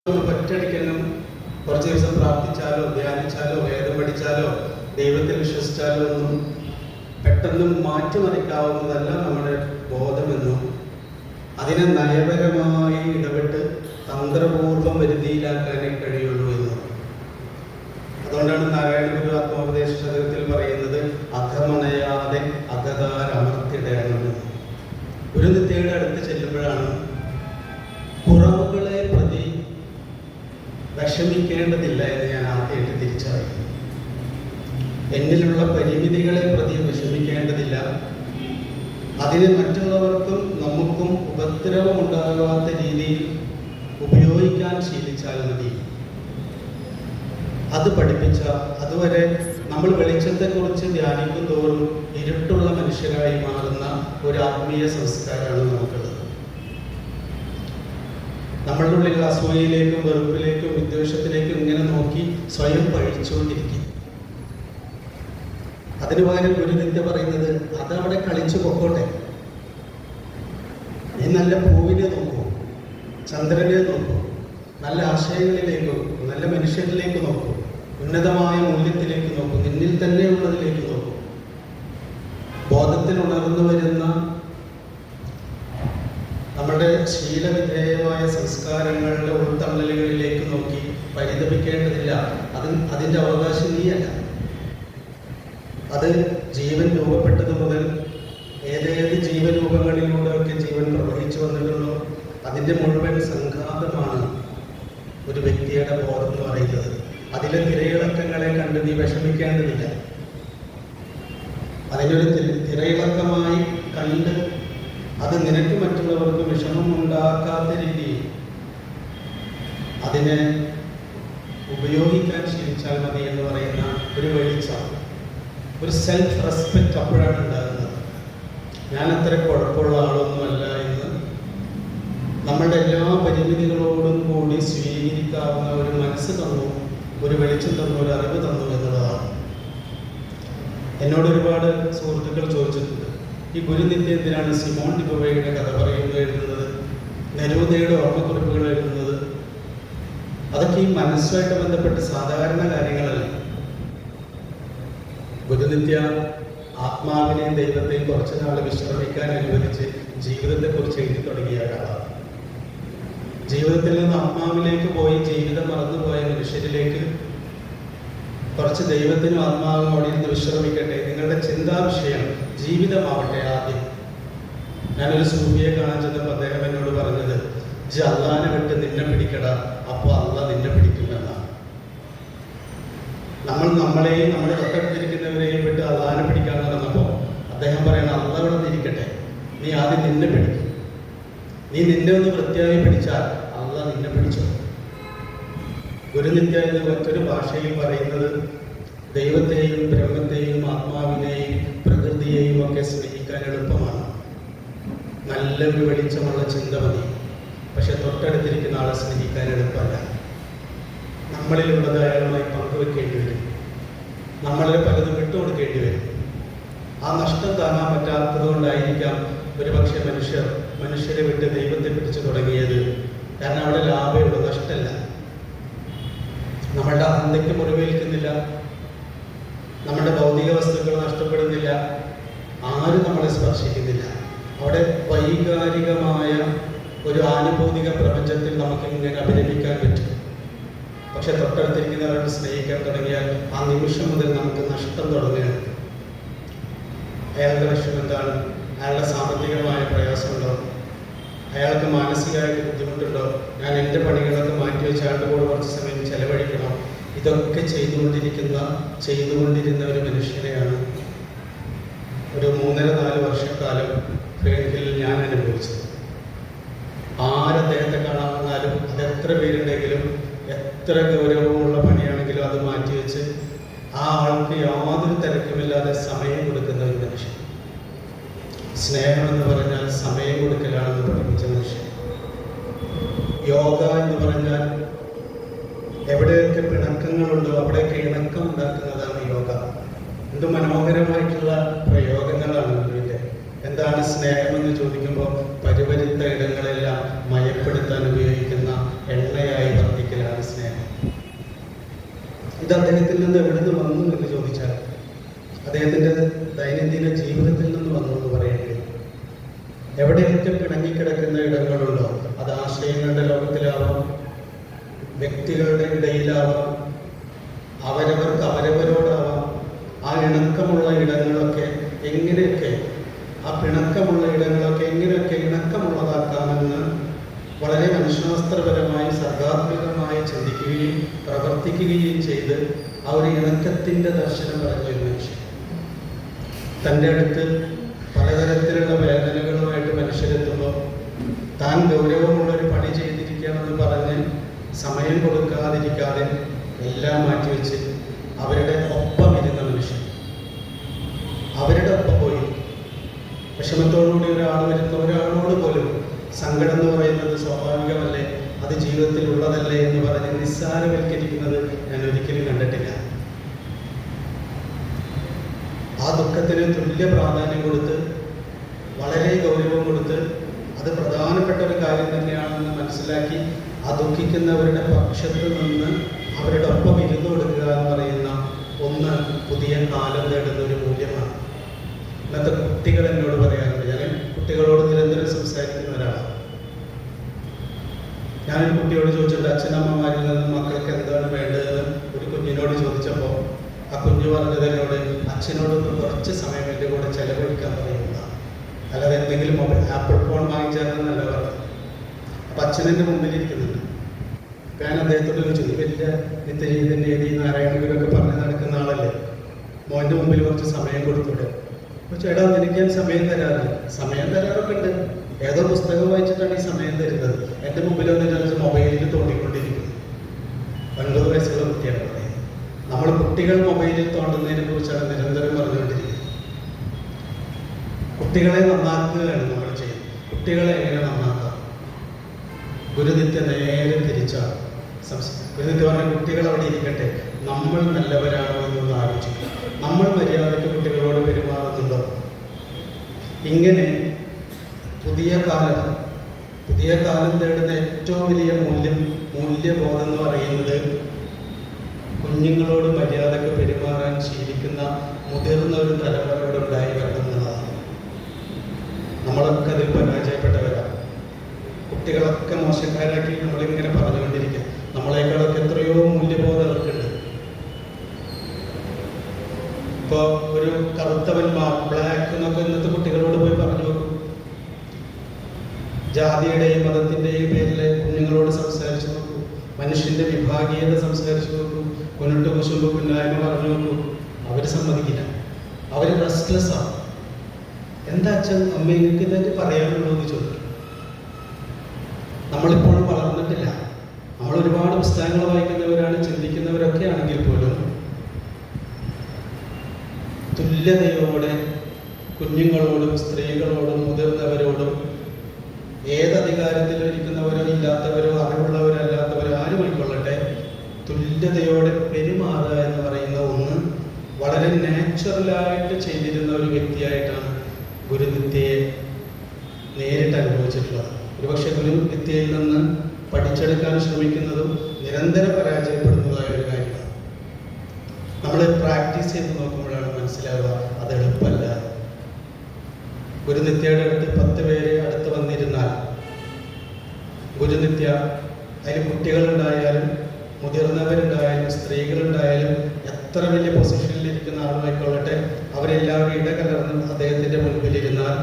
ഒറ്റയടിക്കെല്ലാം കുറച്ച് ദിവസം പ്രാർത്ഥിച്ചാലോ ധ്യാനിച്ചാലോ വേദം പഠിച്ചാലോ ദൈവത്തിൽ വിശ്വസിച്ചാലോ ഒന്നും പെട്ടെന്ന് മാറ്റിമറിക്കാവുന്നതല്ല നമ്മുടെ ബോധമെന്നും അതിനെ നയപരമായി ഇടപെട്ട് തന്ത്രപൂർവ്വം വരുതിയിലാക്കാനേ കഴിയുള്ളൂ എന്നും. അതുകൊണ്ടാണ് നാരായണ ഗുരു ആത്മോപദേശ ശതകത്തിൽ പറയുന്നത് അധമണയാതെ അകതാരമർത്തിടയണമെന്ന്. ഒരു നിത്യയുടെ അടുത്ത് ചെല്ലുമ്പോഴാണ് കുറവുകളെ പ്രതി വിഷമിക്കേണ്ടതില്ല എന്ന് ഞാൻ ആദ്യമായിട്ട് തിരിച്ചറിയുന്നു. എന്നിലുള്ള പരിമിതികളെ പ്രതി വിഷമിക്കേണ്ടതില്ല. അതിനെ മറ്റുള്ളവർക്കും നമുക്കും ഉപദ്രവം ഉണ്ടാകാത്ത രീതിയിൽ ഉപയോഗിക്കാൻ ശീലിച്ചാൽ മതി. അത് പഠിപ്പിച്ച അതുവരെ നമ്മൾ വെളിച്ചത്തെക്കുറിച്ച് ധ്യാനിക്കും തോറും ഇരുട്ടുള്ള മനുഷ്യരായി മാറുന്ന ഒരു ആത്മീയ സംസ്കാരമാണ് നമുക്കുള്ളത്. നമ്മളുടെ ഉള്ളിൽ അസൂയയിലേക്കും വെറുപ്പിലേക്കും വിദ്വേഷത്തിലേക്കും ഇങ്ങനെ നോക്കി സ്വയം പഴിച്ചുകൊണ്ടിരിക്കും. അതിനു പകരം ഗുരുനിത്യ പറയുന്നത് അതവിടെ കളിച്ചു പൊക്കോട്ടെ. നീ നല്ല പൂവിനെ നോക്കൂ, ചന്ദ്രനെ നോക്കൂ, നല്ല ആശയങ്ങളിലേക്ക് നോക്കൂ, നല്ല മനുഷ്യരിലേക്ക് നോക്കൂ, ഉന്നതമായ മൂല്യത്തിലേക്ക് നോക്കൂ, നിന്നിൽ തന്നെയുള്ളതിലേക്ക് നോക്കൂ. ബോധത്തിൽ ഉണർന്നു വരുന്ന നമ്മുടെ ശീലവിധേയമായ സംസ്കാരങ്ങളുടെ ഉൾത്തള്ളലുകളിലേക്ക് നോക്കി പരിതപിക്കേണ്ടതില്ല. അതിൻ്റെ അവകാശം നീയല്ല. അത് ജീവൻ രൂപപ്പെട്ടത് മുതൽ ഏതേത് ജീവരൂപങ്ങളിലൂടെയൊക്കെ ജീവൻ പ്രവഹിച്ചു വന്നിട്ടുണ്ടോ അതിൻ്റെ മുഴുവൻ സംഘാതമാണ് ഒരു വ്യക്തിയുടെ ബോധം എന്ന് പറയുന്നത്. അതിലെ തിരയിളക്കങ്ങളെ കണ്ട് നീ വിഷമിക്കേണ്ടതില്ല. അതിനൊരു തിരയിളക്കമായി കണ്ട് അത് നിനക്ക് മറ്റുള്ളവർക്ക് വിഷമം ഉണ്ടാക്കാത്ത രീതിയിൽ അതിനെ ഉപയോഗിക്കാൻ ശീലിച്ചാൽ മതി എന്ന് പറയുന്ന ഒരു വെളിച്ചം, ഒരു സെൽഫ് റെസ്പെക്റ്റ് അപ്പോഴാണ് ഉണ്ടാകുന്നത്. ഞാൻ അത്ര കുഴപ്പമുള്ള ആളൊന്നുമല്ല എന്ന് നമ്മളുടെ എല്ലാ പരിമിതികളോടും കൂടി സ്വീകരിക്കാവുന്ന ഒരു മനസ്സ് തന്നു, ഒരു വെളിച്ചം തന്നു, ഒരു അറിവ് തന്നു എന്നുള്ളതാണ്. എന്നോട് ഒരുപാട് സുഹൃത്തുക്കൾ ചോദിച്ചിട്ടുണ്ട്, ഈ ഗുരുനിത്യ എന്തിനാണ് സിമോൺ ഡി ബൊവയുടെ കഥ പറയുന്നത് എഴുതുന്നത്, നെരൂദയുടെ ഓർമ്മക്കുറിപ്പുകൾ എഴുതുന്നത്? അതൊക്കെ ഈ മനസ്സുമായിട്ട് ബന്ധപ്പെട്ട് സാധാരണ കാര്യങ്ങളല്ല. ഗുരുനിത്യ ആത്മാവിനെയും ദൈവത്തെയും കുറച്ചു നാൾ വിശ്രമിക്കാൻ അനുവദിച്ച് ജീവിതത്തെക്കുറിച്ച് എഴുതി തുടങ്ങിയ ഒരാളാണ്. ജീവിതത്തിൽ നിന്ന് ആത്മാവിലേക്ക് പോയി ജീവിതം മറന്നുപോയ മനുഷ്യരിലേക്ക് കുറച്ച് ദൈവത്തിനും ആത്മാവിനും അവിടെ നിന്ന് വിശ്രമിക്കട്ടെ, നിങ്ങളുടെ ചിന്താ വിഷയം ജീവിതമാവട്ടെ. ആദ്യം ഞാനൊരു സൂഫിയെ കാണാൻ ചെന്നപ്പോൾ അദ്ദേഹം എന്നോട് പറഞ്ഞത്, ജി അള്ളാനെ വിട്ട് നിന്നെ പിടിക്കട, അപ്പോൾ അള്ളാഹ് നിന്നെ പിടിക്കുമെന്നാണ്. നമ്മൾ നമ്മളെയും നമ്മുടെ തൊട്ടടുത്തിരിക്കുന്നവരെയും വിട്ട് അള്ളാനെ പിടിക്കാൻ നടന്നപ്പോൾ അദ്ദേഹം പറയണം, അള്ളാഹ് ഇവിടെ നിന്നിരിക്കട്ടെ, നീ ആദ്യം നിന്നെ പിടിക്കും. നീ നിന്നെ ഒന്ന് വൃത്തിയായി പിടിച്ചാൽ അള്ളാഹ് നിന്നെ പിടിച്ചു. ഗുരുനിത്യ എന്ന് മറ്റൊരു ഭാഷയിൽ പറയുന്നത് ദൈവത്തെയും ബ്രഹ്മത്തെയും ആത്മാവിനെയും പ്രകൃതിയെയും ഒക്കെ സ്നേഹിക്കാൻ എളുപ്പമാണ്. നല്ലൊരു വെളിച്ചമുള്ള ചിന്ത മതി. പക്ഷെ തൊട്ടടുത്തിരിക്കുന്ന ആളെ സ്നേഹിക്കാൻ എളുപ്പമല്ല. നമ്മളിലുള്ളത് അയാളുമായി പങ്കുവെക്കേണ്ടി വരും. നമ്മളിൽ പലതും വിട്ടുകൊടുക്കേണ്ടി വരും. ആ നഷ്ടം താങ്ങാൻ പറ്റാത്തത് കൊണ്ടായിരിക്കാം ഒരുപക്ഷെ മനുഷ്യരെ വിട്ട് ദൈവത്തെ പിടിച്ചു തുടങ്ങിയത്. കാരണം അവിടെ ലാഭമുള്ള നഷ്ടമല്ല. നമ്മളുടെ അഹന്തയ്ക്ക് മുറിവേൽക്കുന്നില്ല, നമ്മുടെ ഭൗതിക വസ്തുക്കൾ നഷ്ടപ്പെടുന്നില്ല, ആരും നമ്മളെ സ്പർശിക്കുന്നില്ല. അവിടെ വൈകാരികമായ ഒരു ആനുഭൂതിക പ്രപഞ്ചത്തിൽ നമുക്ക് ഇങ്ങനെ അഭിനയിക്കാൻ പറ്റും. പക്ഷെ തൊട്ടടുത്തിരിക്കുന്നവരോട് സ്നേഹിക്കാൻ തുടങ്ങിയാൽ ആ നിമിഷം മുതൽ നമുക്ക് നഷ്ടം തുടങ്ങുകയാണ്. അയാളുടെ വിഷയം എന്താണ്? അയാളുടെ സാമ്പത്തികമായ പ്രയാസമുണ്ടോ? അയാൾക്ക് മാനസികമായിട്ട് ബുദ്ധിമുട്ടുണ്ടോ? ഞാൻ എൻ്റെ പണികളൊക്കെ മാറ്റിവെച്ച് അയാളുടെ കൂടെ കുറച്ച് സമയം ചെലവഴിക്കണം. ഇതൊക്കെ ചെയ്തുകൊണ്ടിരുന്ന ഒരു മനുഷ്യനെയാണ് ഒരു 3-4 വർഷക്കാലം ഫീൽഡിൽ ഞാൻ അനുഭവിച്ചത്. ആരദ്ദേഹത്തെ കാണാൻ വന്നാലും അതെത്ര പേരുണ്ടെങ്കിലും എത്ര ഗൗരവമുള്ള പണിയാണെങ്കിലും അത് മാറ്റിവെച്ച് ആ ആൾക്ക് യാതൊരു തിരക്കുമില്ലാതെ സമയം കൊടുക്കുന്ന ഒരു മനുഷ്യൻ. സ്നേഹം എന്ന് പറഞ്ഞാൽ സമയം കൊടുക്കലാണെന്ന് പഠിപ്പിച്ച മനുഷ്യൻ. യോഗ എന്ന് പറഞ്ഞാൽ എവിടെയൊക്കെ പിണക്കങ്ങളുണ്ടോ അവിടെയൊക്കെ ഇണക്കം ഉണ്ടാക്കുന്നതാണ് യോഗ. എന്ത് മനോഹരമായിട്ടുള്ള പ്രയോഗങ്ങളാണ് ഇതിൻ്റെ. എന്താണ് സ്നേഹമെന്ന് ചോദിക്കുമ്പോൾ പരിപരിത്ത ഇടങ്ങളെല്ലാം മയപ്പെടുത്താൻ ഉപയോഗിക്കുന്ന എണ്ണയായി വർത്തിക്കും. ഇത് അദ്ദേഹത്തിൽ നിന്ന് എവിടെ നിന്ന് വന്നു എന്ന് ചോദിച്ചാൽ അദ്ദേഹത്തിൻ്റെ ദൈനംദിന ജീവിതത്തിൽ നിന്ന് വന്നു എന്ന് പറയേണ്ടി വരും. എവിടെയൊക്കെ പിണങ്ങിക്കിടക്കുന്ന ഇടങ്ങളുണ്ടോ, അത് ആശയങ്ങളുടെ ലോകത്തിലാവാം, വ്യക്തികളുടെ ഇടയിലാവാം, അവരവർക്ക് അവരവരോടാവാം. ആ ഇണക്കമുള്ള ഇടങ്ങളൊക്കെ എങ്ങനെയൊക്കെ, ആ പിണക്കമുള്ള ഇടങ്ങളൊക്കെ എങ്ങനെയൊക്കെ ഇണക്കമുള്ളതാക്കാമെന്ന് വളരെ മനഃശാസ്ത്രപരമായി സർഗാത്മകമായി ചിന്തിക്കുകയും പ്രവർത്തിക്കുകയും ചെയ്ത് ആ ഒരു ഇണക്കത്തിൻ്റെ ദർശനം പറഞ്ഞ ഒരു മനുഷ്യൻ. തൻ്റെ അടുത്ത് പലതരത്തിലുള്ള വേദനകളുമായിട്ട് മനുഷ്യരെത്തുമ്പോൾ താൻ ഗൗരവമുള്ളൊരു പണി ചെയ്തിരിക്കാമെന്ന് പറഞ്ഞ് സമയം കൊടുക്കാതിരിക്കാതെ എല്ലാം മാറ്റിവെച്ച് അവരുടെ ഒപ്പം ഇരുന്ന മനുഷ്യൻ, അവരുടെ ഒപ്പം പോയി വിഷമത്തോടുകൂടി ഒരാൾ വരുന്ന ഒരാളോട് പോലും സങ്കടം എന്ന് പറയുന്നത് സ്വാഭാവികമല്ലേ, അത് ജീവിതത്തിൽ ഉള്ളതല്ലേ എന്ന് പറഞ്ഞ് നിസ്സാരവൽക്കരിക്കുന്നത് ഞാൻ ഒരിക്കലും കണ്ടിട്ടില്ല. ആ ദുഃഖത്തിന് തുല്യ പ്രാധാന്യം കൊടുത്ത്, വളരെ ഗൗരവം കൊടുത്ത്, അത് പ്രധാനപ്പെട്ട ഒരു കാര്യം തന്നെയാണെന്ന് മനസ്സിലാക്കി ആ ദുഃഖിക്കുന്നവരുടെ പക്ഷത്ത് നിന്ന് അവരുടെ ഒപ്പം ഇരുന്നു കൊടുക്കുക എന്ന് പറയുന്ന ഒന്ന് പുതിയ കാലം നേടുന്ന ഒരു മൂല്യമാണ്. ഇന്നത്തെ കുട്ടികൾ എന്നോട് പറയാറുണ്ട്, ഞാൻ കുട്ടികളോട് നിരന്തരം സംസാരിക്കുന്ന ഒരാളാണ്. ഞാനൊരു കുട്ടിയോട് ചോദിച്ചിട്ട് അച്ഛനമ്മമാരിൽ നിന്ന് മക്കൾക്ക് എന്താണ് വേണ്ടതെന്ന് ഒരു കുഞ്ഞിനോട് ചോദിച്ചപ്പോൾ ആ കുഞ്ഞു പറഞ്ഞതിനോട് അച്ഛനോടൊന്ന് കുറച്ച് സമയം എൻ്റെ കൂടെ ചെലവഴിക്കാൻ പറയുന്നതാണ്, അല്ലാതെ എന്തെങ്കിലും ആപ്പിൾ ഫോൺ വാങ്ങിച്ചാലെന്നല്ല പറഞ്ഞത്. അപ്പം അച്ഛനെൻ്റെ മുമ്പിലിരിക്കുന്നുണ്ട്. ഞാൻ അദ്ദേഹത്തോട് ചോദിച്ചു, വലിയ നിത്യജീവിതൻ്റെ ഏതി നാരായണഗുരൊക്കെ പറഞ്ഞ് നടക്കുന്ന ആളല്ലേ, മോൻ്റെ മുമ്പിൽ കുറച്ച് സമയം കൊടുത്തൂടെ? ചേട്ടാ എനിക്ക് ഞാൻ സമയം തരാറില്ല. സമയം തരാറൊക്കെ ഉണ്ട്, ഏതോ പുസ്തകം വായിച്ചിട്ടാണ് ഈ സമയം തരുന്നത്. എൻ്റെ മുമ്പിൽ വന്നിട്ട് മൊബൈലിൽ തോണ്ടിക്കൊണ്ടിരിക്കുന്നു. 9 വയസ്സുള്ള കുട്ടിയാണ് പറയുന്നത്. നമ്മൾ കുട്ടികൾ മൊബൈലിൽ തോണ്ടുന്നതിനെ കുറിച്ചാണ് നിരന്തരം പറഞ്ഞുകൊണ്ടിരിക്കുന്നത്. കുട്ടികളെ നന്നാക്കുകയാണ് നമ്മൾ ചെയ്യുന്നത്. കുട്ടികളെ എങ്ങനെ നന്നാക്കാം? ഗുരുനിത്യ നേരെ തിരിച്ചാണ് ഗുരുനിത്യ പറഞ്ഞ കുട്ടികൾ അവിടെ ഇരിക്കട്ടെ, നമ്മൾ നല്ലവരാണോ എന്നൊന്ന് ആലോചിക്കുക. നമ്മൾ മര്യാദയ്ക്ക് കുട്ടികളോട് പെരുമാറുന്നുണ്ടോ? ഇങ്ങനെ പുതിയ കാലം തേടുന്ന ഏറ്റവും വലിയ മൂല്യബോധം എന്ന് പറയുന്നത് കുഞ്ഞുങ്ങളോട് മര്യാദയ്ക്ക് പെരുമാറാൻ ശീലിക്കുന്ന മുതിർന്ന ഒരു തലമുറയോട് ഉണ്ടായി വരുന്നതാണ്. നമ്മളൊക്കെ അതിൽ പരാജയപ്പെട്ടവരാണ്. കുട്ടികളൊക്കെ മോശക്കാരാക്കി നമ്മളിങ്ങനെ പറഞ്ഞുകൊണ്ടിരിക്കുക. നമ്മളെക്കാളൊക്കെ എത്രയോ മൂല്യബോധം അവർക്കുണ്ട്. ഇപ്പോൾ ഒരു കറുത്തവന്മാർ, ബ്ലാക്ക് എന്നൊക്കെ ഇന്നത്തെ കുട്ടികളോട് പോയി പറഞ്ഞു നോക്കും. ജാതിയുടെയും മതത്തിൻ്റെയും പേരിൽ കുഞ്ഞുങ്ങളോട് സംസാരിച്ചു നോക്കൂ. മനുഷ്യൻ്റെ വിഭാഗീയത സംസാരിച്ചു നോക്കൂ. കുനിട്ട് കുശുമ്പ് കുന്നായ്മ പറഞ്ഞു നോക്കൂ. അവർ സമ്മതിക്കില്ല. അവർ റെസ്റ്റ്ലെസ് ആണ്. എന്താ അച്ഛൻ അമ്മ എനിക്ക് ഇതൊക്കെ പറയാനുള്ളൂ എന്ന് ചോദിക്കും. നമ്മളിപ്പോഴും വളർന്നിട്ടില്ല. നമ്മൾ ഒരുപാട് പുസ്തകങ്ങൾ വായിക്കുന്നവരാണ്, ചിന്തിക്കുന്നവരൊക്കെ ആണെങ്കിൽ പോലും തുല്യതയോടെ കുഞ്ഞുങ്ങളോടും സ്ത്രീകളോടും മുതിർന്നവരോടും ഏതധികാരത്തിലും ഇരിക്കുന്നവരോ ഇല്ലാത്തവരോ അറിവുള്ളവരോ അല്ലാത്തവരോ ആരും ആയിക്കൊള്ളട്ടെ, തുല്യതയോടെ പെരുമാറുക എന്ന് പറയുന്ന ഒന്ന് വളരെ നാച്ചുറലായിട്ട് ചെയ്തിരുന്ന ഒരു വ്യക്തിയായിട്ടാണ് ഗുരുനിത്യയെ നേരിട്ട് അനുഭവിച്ചിട്ടുള്ളത്. ഒരുപക്ഷെ ഗുരുനിത്യയിൽ നിന്ന് പഠിച്ചെടുക്കാൻ ശ്രമിക്കുന്നതും നിരന്തരം പരാജയപ്പെടുന്നതായ ഒരു കാര്യമാണ്. നമ്മൾ പ്രാക്ടീസ് ചെയ്ത് നോക്കുമ്പോഴാണ് മനസ്സിലാവുക അത് എളുപ്പമല്ല. ഗുരുനിത്യയുടെ അടുത്ത് 10 പേര് അടുത്ത് വന്നിരുന്നാൽ ഗുരുനിത്യ, അതിൽ കുട്ടികളുണ്ടായാലും മുതിർന്നവരുണ്ടായാലും സ്ത്രീകളുണ്ടായാലും എത്ര വലിയ പൊസിഷനിലിരിക്കുന്ന ആളുമായിക്കൊള്ളട്ടെ, അവരെല്ലാവരും ഇടകലർന്ന് അദ്ദേഹത്തിൻ്റെ മുൻപിലിരുന്നാൽ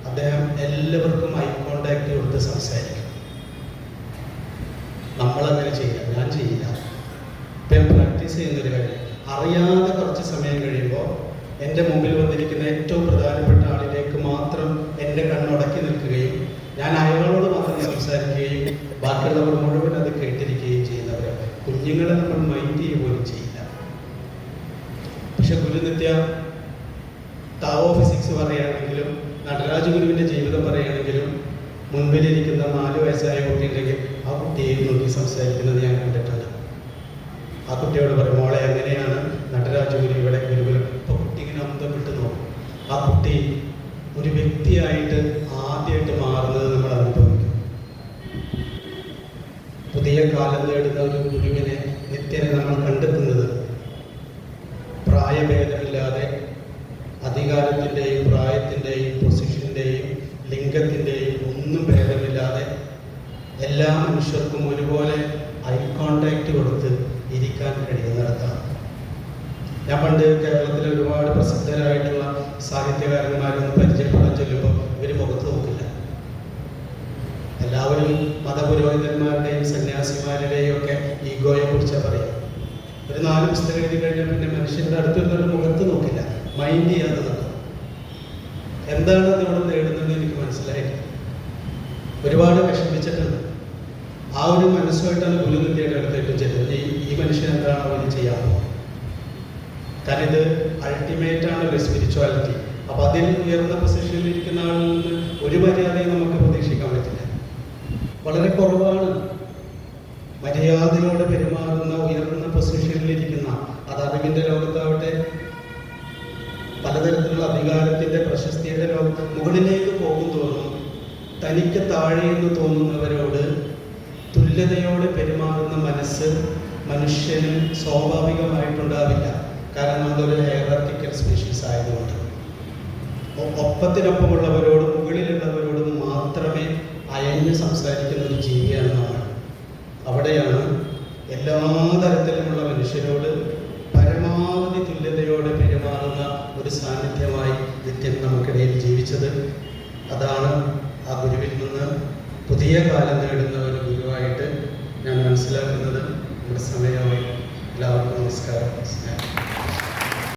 അദ്ദേഹം എല്ലാവർക്കും ഐ കോണ്ടാക്ട് കൊടുത്ത് സംസാരിക്കും. നമ്മളങ്ങനെ ചെയ്യാം, ഞാൻ ചെയ്യില്ല. ഇപ്പം പ്രാക്ടീസ് ചെയ്യുന്നൊരു കാര്യം, അറിയാതെ കുറച്ച് സമയം കഴിയുമ്പോൾ എൻ്റെ മുമ്പിൽ വന്നിരിക്കുന്ന ഏറ്റവും പ്രധാനപ്പെട്ട ആളിലേക്ക് മാത്രം എൻ്റെ കണ്ണുടക്കി നിൽക്കുകയും ഞാൻ അയാളോട് മാത്രം സംസാരിക്കുകയും ബാക്കിയുള്ളവർ മുഴുവൻ അത് കേട്ടിരിക്കുകയും ചെയ്യുന്നവരാണ്. കുഞ്ഞുങ്ങളെ നമ്മൾ മൈൻഡ് ചെയ്യുക പോലും ചെയ്യില്ല. പക്ഷെ ഗുരുനിത്യ ടാവോ ഫിസിക്സ് പറയുകയാണെങ്കിലും നടരാജ ഗുരുവിൻ്റെ ജീവിതം പറയുകയാണെങ്കിലും മുൻപിലിരിക്കുന്ന 4 വയസ്സായ കുട്ടിയുണ്ടെങ്കിൽ ആ കുട്ടിയെ നോക്കി സംസാരിക്കുന്നത് ഞാൻ കണ്ടിട്ടുണ്ട്. ആ കുട്ടിയോട് പറയും, മോളെ എങ്ങനെയാണ് നടരാജ ഗുരു ഇവിടെ ഗുരുകുലം? ഇപ്പോൾ കുട്ടി ഇങ്ങനെ അന്തം വിട്ട് നോക്കും. ആ കുട്ടി ഒരു വ്യക്തിയായിട്ട് ആദ്യമായിട്ട് മാറുന്നത് നമ്മൾ അനുഭവിക്കും. പുതിയ കാലം നേടുന്ന ഒരു ഗുരുവിനെ നിത്യേന നമ്മൾ കണ്ടെത്തുന്നത് പ്രായഭേദമില്ലാതെ അധികാരത്തിൻ്റെയും പ്രായത്തിൻ്റെയും പൊസിഷൻ്റെയും ലിംഗത്തിൻ്റെയും ഒന്നും ഭേദമില്ലാതെ എല്ലാ മനുഷ്യർക്കും ഒരുപോലെ ഐ കോണ്ടാക്റ്റ് കൊടുത്ത് ഇരിക്കാൻ കഴിയുന്നിടത്താണ്. ഞാൻ പണ്ട് കേരളത്തിലെ ഒരുപാട് പ്രസിദ്ധരായിട്ടുള്ള സാഹിത്യകാരന്മാരൊന്ന് പരിചയപ്പെടാൻ ചൊല്ലുമ്പോൾ ഇവർ മുഖത്ത് നോക്കില്ല. എല്ലാവരും മതപുരോഹിതന്മാരുടെയും സന്യാസിമാരുടെയും ഒക്കെ ഈഗോയെ കുറിച്ചാണ് പറയുക. ഒരു 4 പുസ്തകം എഴുതി കഴിഞ്ഞാൽ പിന്നെ മനുഷ്യൻ്റെ അടുത്തുള്ളൊരു മുഖത്ത് നോക്കില്ല, മൈൻഡ് ചെയ്യാതെ നോക്കും. എന്താണ് അതിവിടെ നേടുന്നത് എനിക്ക് മനസ്സിലായിട്ടില്ല. ഒരുപാട് വിഷമിച്ചിട്ടുണ്ട്. ആ ഒരു മനസ്സുമായിട്ടാണ് ഗുരുനിത്യയുടെ അടുത്തേക്കും ചെല്ലുന്നത്. ഈ മനുഷ്യൻ എന്താണ് അവർ ചെയ്യാൻ പോകുന്നത്? കാരണം ഇത് അൾട്ടിമേറ്റ് ആണല്ലോ സ്പിരിച്വാലിറ്റി. അപ്പോൾ അതിൽ ഉയർന്ന പൊസിഷനിൽ ഇരിക്കുന്ന ആളിൽ നിന്ന് ഒരു മര്യാദയും നമുക്ക് പ്രതീക്ഷിക്കാൻ പറ്റില്ല. വളരെ കുറവാണ് മര്യാദയോടെ പെരുമാറുന്ന ഉയർന്ന പൊസിഷനിലിരിക്കുന്ന, അത് അറിവിൻ്റെ ലോകത്താവട്ടെ പലതരത്തിലുള്ള അധികാരത്തിൻ്റെ പ്രശസ്തിയുടെ മുകളിലേക്ക് പോകും തോറും തനിക്ക് താഴെ എന്ന് തോന്നുന്നവരോട് തുല്യതയോടെ പെരുമാറുന്ന മനസ്സ് മനുഷ്യന് സ്വാഭാവികമായിട്ടുണ്ടാവില്ല. കാരണം നമ്മളൊരു ഹൈറാർക്കിക്കൽ സ്പീഷീസ് ആയതുകൊണ്ട് ഒപ്പത്തിനൊപ്പമുള്ളവരോടും മുകളിലുള്ളവരോടും മാത്രമേ അയഞ്ഞ് സംസാരിക്കുന്ന ഒരു ജീവിയാണ് നമ്മൾ. അവിടെയാണ് എല്ലാ തരത്തിലുമുള്ള മനുഷ്യരോട് പരമാവധി തുല്യതയോടെ പെരുമാറുന്ന ഒരു സാന്നിധ്യമായി നിത്യം നമുക്കിടയിൽ ജീവിച്ചത്. അതാണ് ആ ഗുരുവിൽ നിന്ന് പുതിയ കാലം നേടുന്ന ഒരു ഗുരുവായിട്ട് ഞാൻ മനസ്സിലാക്കുന്നത്. നമ്മുടെ സമയമായി. എല്ലാവർക്കും നമസ്കാരം.